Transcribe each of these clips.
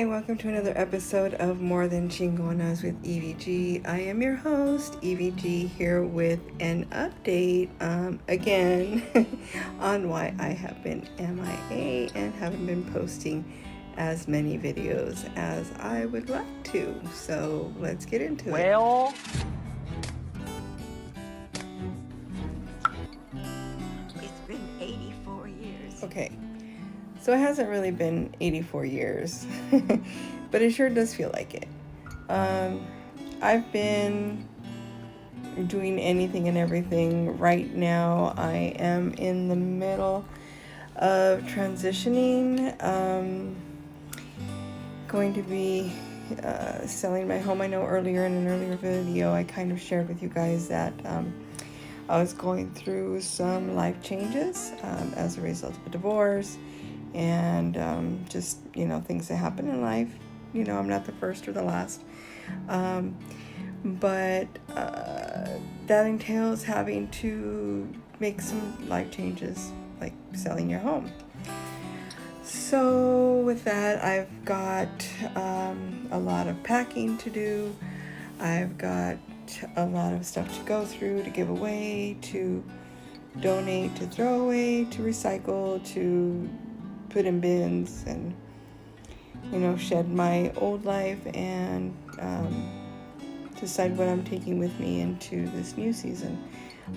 Hi, welcome to another episode of More Than Chingonas with Evie G. I am your host, Evie G, here with an update again on why I have been MIA and haven't been posting as many videos as I would like to. So let's get into it. It's been 84 years. Okay. So it hasn't really been 84 years, but it sure does feel like it. I've been doing anything and everything. Right now, I am in the middle of transitioning. Going to be selling my home. I know earlier in an earlier video, I kind of shared with you guys that I was going through some life changes as a result of a divorce. And just, things that happen in life. I'm not the first or the last. But that entails having to make some life changes, like selling your home. So with that, I've got a lot of packing to do. I've got a lot of stuff to go through, to give away, to donate, to throw away, to recycle, to put in bins, and shed my old life and decide what I'm taking with me into this new season.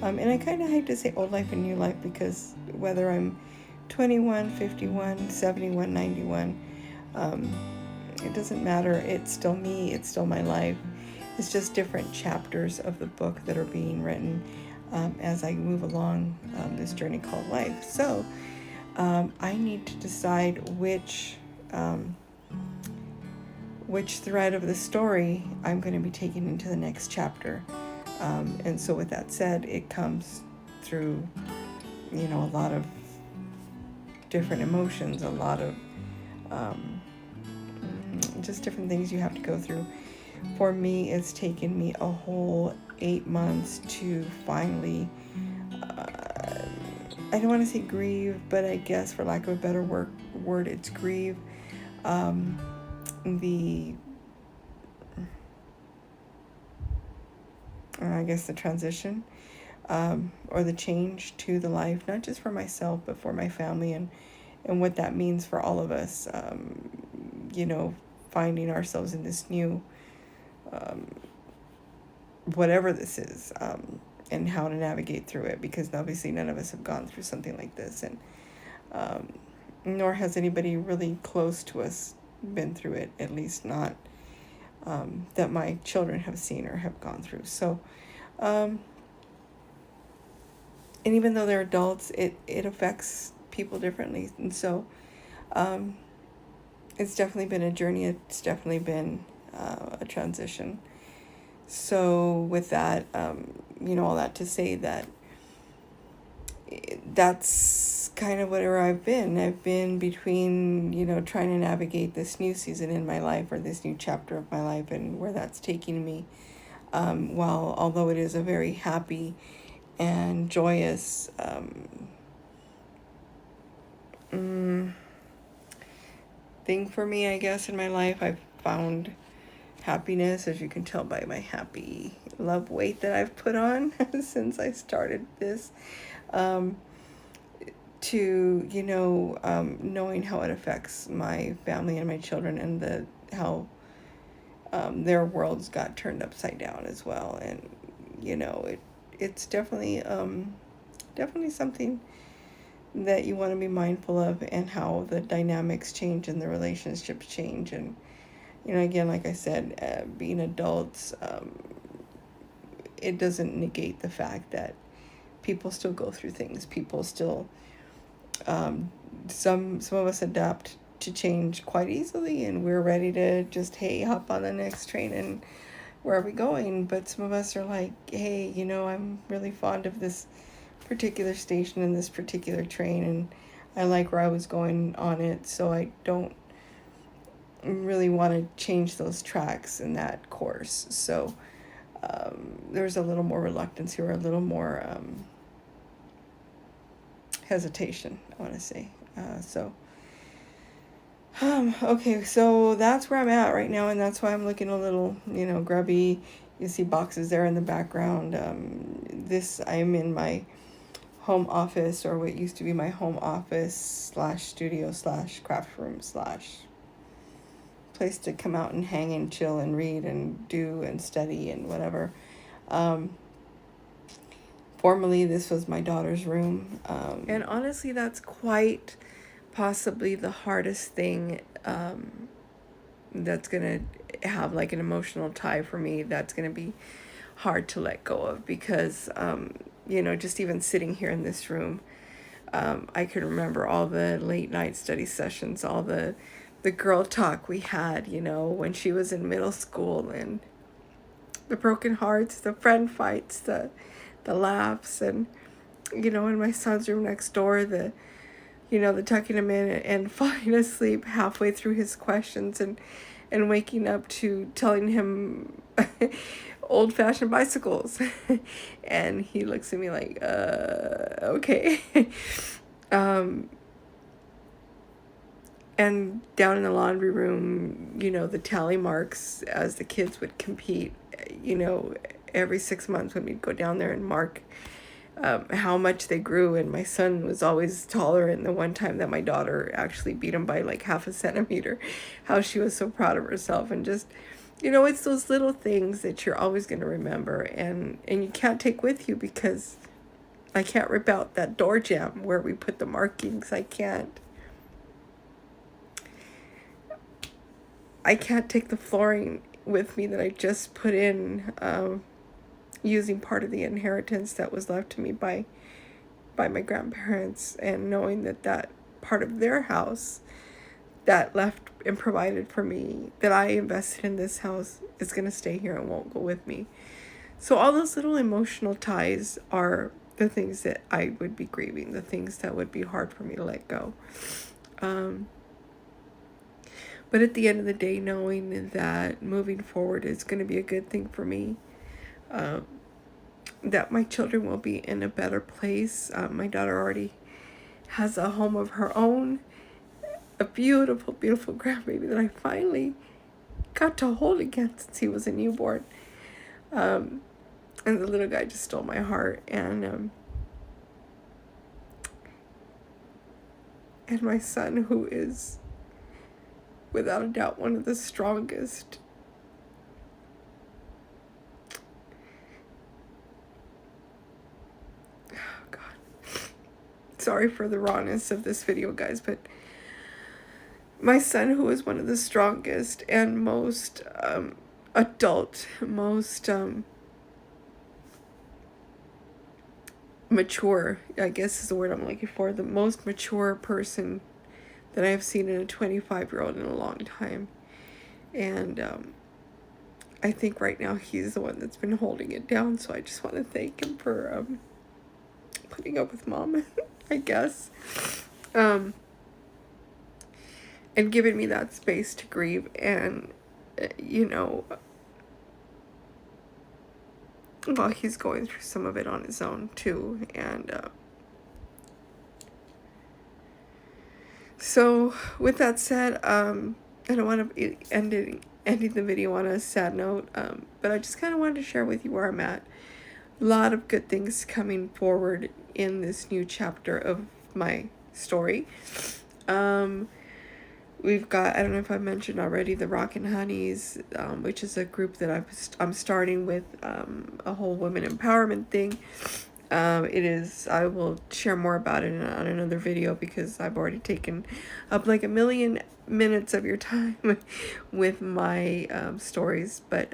And I kind of hate to say old life and new life, because whether I'm 21, 51, 71, 91, it doesn't matter. It's still me. It's still my life. It's just different chapters of the book that are being written as I move along this journey called life. So I need to decide which thread of the story I'm going to be taking into the next chapter. And so with that said, it comes through, a lot of different emotions, a lot of just different things you have to go through. For me, it's taken me a whole 8 months to finally I don't want to say grieve, but I guess for lack of a better word, it's grieve. The transition or the change to the life, not just for myself, but for my family and what that means for all of us. Finding ourselves in this new, whatever this is, and how to navigate through it, because obviously none of us have gone through something like this, and nor has anybody really close to us been through it, at least not that my children have seen or have gone through. So and even though they're adults, it affects people differently, and so it's definitely been a journey. It's definitely been a transition. So with that, all that to say that that's kind of where I've been. I've been between, trying to navigate this new season in my life, or this new chapter of my life, and where that's taking me. Although it is a very happy and joyous thing for me, I guess, in my life, I've found happiness, as you can tell by my happy love weight that I've put on since I started this, to knowing how it affects my family and my children, and how their worlds got turned upside down as well. And it's definitely something that you want to be mindful of, and how the dynamics change and the relationships change. And again, like I said, being adults, it doesn't negate the fact that people still go through things. People still, some of us adapt to change quite easily, and we're ready to just, hey, hop on the next train and where are we going? But some of us are like, hey, I'm really fond of this particular station and this particular train, and I like where I was going on it, so I don't really want to change those tracks in that course. So there's a little more reluctance here, a little more hesitation, I want to say. So Okay, so that's where I'm at right now, and that's why I'm looking a little, grubby. You see boxes there in the background. I'm in my home office, or what used to be my home office slash studio slash craft room slash place to come out and hang and chill and read and do and study and whatever. Um, Formerly, this was my daughter's room. And honestly, that's quite possibly the hardest thing that's going to have like an emotional tie for me. That's going to be hard to let go of because, just even sitting here in this room, I can remember all the late night study sessions, all the girl talk we had, when she was in middle school, and the broken hearts, the friend fights, the laughs, and in my son's room next door, the tucking him in and falling asleep halfway through his questions, and waking up to telling him old-fashioned bicycles. And he looks at me like, okay. And down in the laundry room, the tally marks as the kids would compete, every 6 months when we'd go down there and mark how much they grew. And my son was always taller, and the one time that my daughter actually beat him by like half a centimeter, how she was so proud of herself. And just, it's those little things that you're always going to remember, and you can't take with you, because I can't rip out that door jamb where we put the markings. I can't take the flooring with me that I just put in, using part of the inheritance that was left to me by my grandparents, and knowing that part of their house that left and provided for me, that I invested in this house, is going to stay here and won't go with me. So all those little emotional ties are the things that I would be grieving, the things that would be hard for me to let go. But at the end of the day, knowing that moving forward is going to be a good thing for me, that my children will be in a better place. My daughter already has a home of her own, a beautiful, beautiful grandbaby that I finally got to hold again since he was a newborn. And the little guy just stole my heart. And my son, who is without a doubt one of the strongest sorry for the rawness of this video, guys, but my son, who is one of the strongest and most adult, most mature, I guess is the word I'm looking for, the most mature person that I have seen in a 25-year-old in a long time. And I think right now he's the one that's been holding it down, so I just want to thank him for putting up with mom, I guess, and giving me that space to grieve. And while he's going through some of it on his own too. And so with that said, I don't want to be ending the video on a sad note, but I just kind of wanted to share with you where I'm at. A lot of good things coming forward in this new chapter of my story. We've got, I don't know if I mentioned already, the Rockin' Honeys, which is a group that I'm starting with, a whole women empowerment thing. I will share more about it on another video, because I've already taken up like 1 million minutes of your time with my stories. But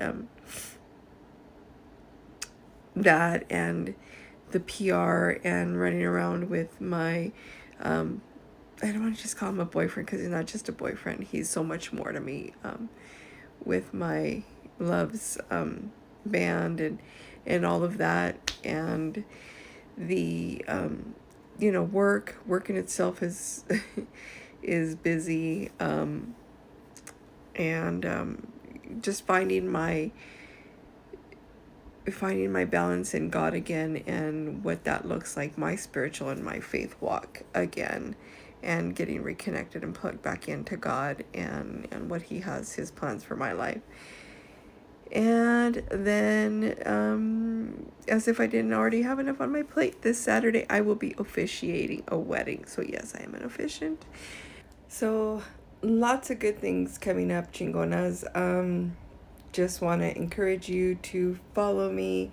that and the PR and running around with my I don't want to just call him a boyfriend, because he's not just a boyfriend. He's so much more to me, with my Loves band and all of that. And the work in itself is is busy, and just finding my balance in God again, and what that looks like, my spiritual and my faith walk again, and getting reconnected and plugged back into God and what He has, His plans for my life. And then, as if I didn't already have enough on my plate, this Saturday I will be officiating a wedding. So yes, I am an officiant. So lots of good things coming up, chingonas. Just want to encourage you to follow me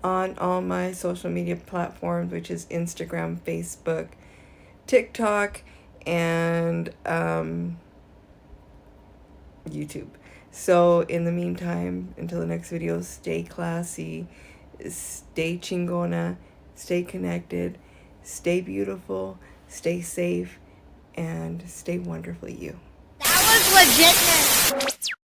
on all my social media platforms, which is Instagram, Facebook, TikTok, and YouTube. So in the meantime, until the next video, stay classy, stay chingona, stay connected, stay beautiful, stay safe, and stay wonderfully you. That was legitness.